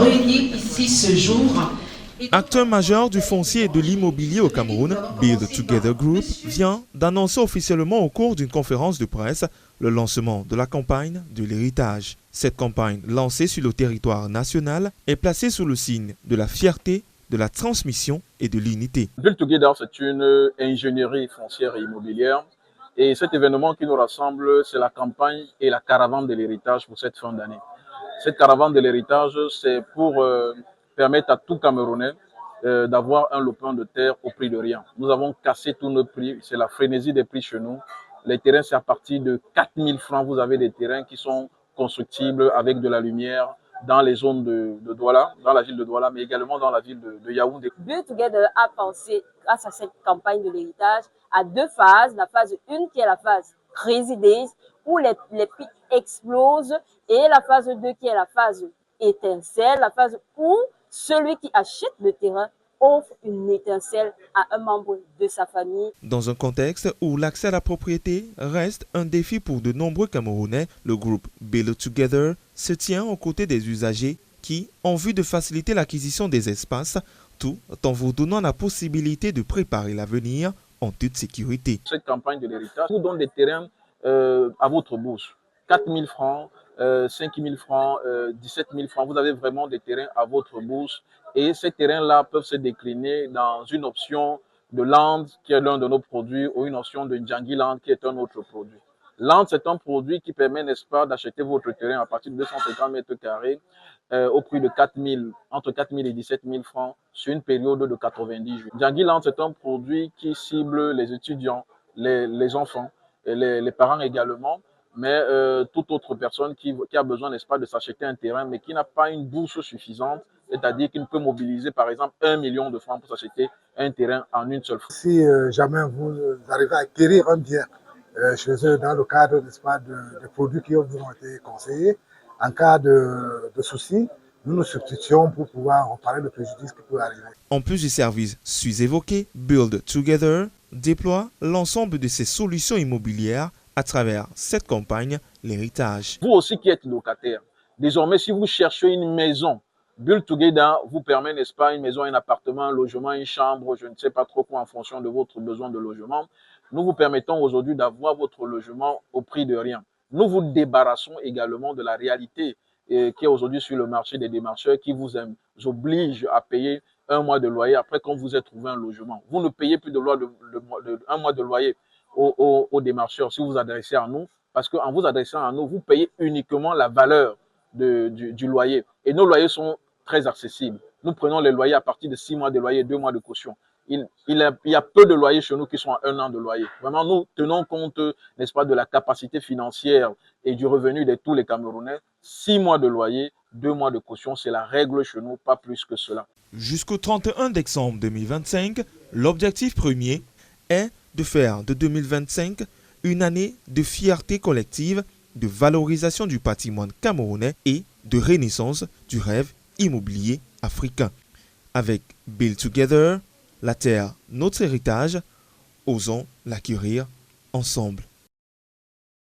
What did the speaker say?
réunir ici ce jour. Acteur majeur du foncier et de l'immobilier au Cameroun, Build Together Group vient d'annoncer officiellement au cours d'une conférence de presse le lancement de la campagne de l'héritage. Cette campagne, lancée sur le territoire national, est placée sous le signe de la fierté, de la transmission et de l'unité. Build Together, c'est une ingénierie foncière et immobilière. Et cet événement qui nous rassemble, c'est la campagne et la caravane de l'héritage pour cette fin d'année. Cette caravane de l'héritage, c'est pour permettre à tout Camerounais d'avoir un lopin de terre au prix de rien. Nous avons cassé tous nos prix, c'est la frénésie des prix chez nous. Les terrains, c'est à partir de 4 000 francs. Vous avez des terrains qui sont constructibles avec de la lumière dans les zones de Douala, dans la ville de Douala, mais également dans la ville de Yaoundé. Build Together a pensé, grâce à cette campagne de l'héritage, à deux phases. La phase 1 qui est la phase Crazy Days, où les prix explosent, et la phase 2 qui est la phase étincelle, la phase où celui qui achète le terrain offre une étincelle à un membre de sa famille. Dans un contexte où l'accès à la propriété reste un défi pour de nombreux Camerounais, le groupe Build Together se tient aux côtés des usagers qui, en vue de faciliter l'acquisition des espaces, tout en vous donnant la possibilité de préparer l'avenir en toute sécurité. Cette campagne de l'héritage vous donne des terrains à votre bourse. 4 000 francs, 5 000 francs, 17 000 francs. Vous avez vraiment des terrains à votre bourse. Et ces terrains-là peuvent se décliner dans une option de Land, qui est l'un de nos produits, ou une option de Djangi Land, qui est un autre produit. Land, c'est un produit qui permet, n'est-ce pas, d'acheter votre terrain à partir de 250 mètres carrés au prix de entre 4 000 et 17 000 francs sur une période de 90 jours. Djangi Land, c'est un produit qui cible les étudiants, les enfants, et les parents également, mais toute autre personne qui a besoin, n'est-ce pas, de s'acheter un terrain, mais qui n'a pas une bourse suffisante, c'est-à-dire qu'il peut mobiliser, par exemple, 1 million de francs pour s'acheter un terrain en une seule fois. Si jamais vous arrivez à acquérir un bien chez eux dans le cadre, n'est-ce pas, de produits qui vous ont été conseillés, en cas de soucis, nous nous substituons pour pouvoir reparer le préjudice qui peut arriver. En plus du service sus-évoqué, Build Together déploie l'ensemble de ses solutions immobilières à travers cette campagne, l'héritage. Vous aussi qui êtes locataire, désormais, si vous cherchez une maison, Build Together vous permet, n'est-ce pas, une maison, un appartement, un logement, une chambre, je ne sais pas trop quoi en fonction de votre besoin de logement. Nous vous permettons aujourd'hui d'avoir votre logement au prix de rien. Nous vous débarrassons également de la réalité qui est aujourd'hui sur le marché des démarcheurs qui vous oblige à payer un mois de loyer après qu'on vous ait trouvé un logement. Vous ne payez plus un mois de loyer aux démarcheurs si vous vous adressez à nous, parce qu'en vous adressant à nous, vous payez uniquement la valeur du loyer. Et nos loyers sont très accessibles. Nous prenons les loyers à partir de 6 mois de loyer, 2 mois de caution. Il y a peu de loyers chez nous qui sont à 1 an de loyer. Vraiment, nous tenons compte, n'est-ce pas, de la capacité financière et du revenu de tous les Camerounais. 6 mois de loyer, 2 mois de caution, c'est la règle chez nous, pas plus que cela. Jusqu'au 31 décembre 2025, l'objectif premier est de faire de 2025 une année de fierté collective, de valorisation du patrimoine camerounais et de renaissance du rêve immobilier africain. Avec Build Together, la terre, notre héritage, osons l'acquérir ensemble.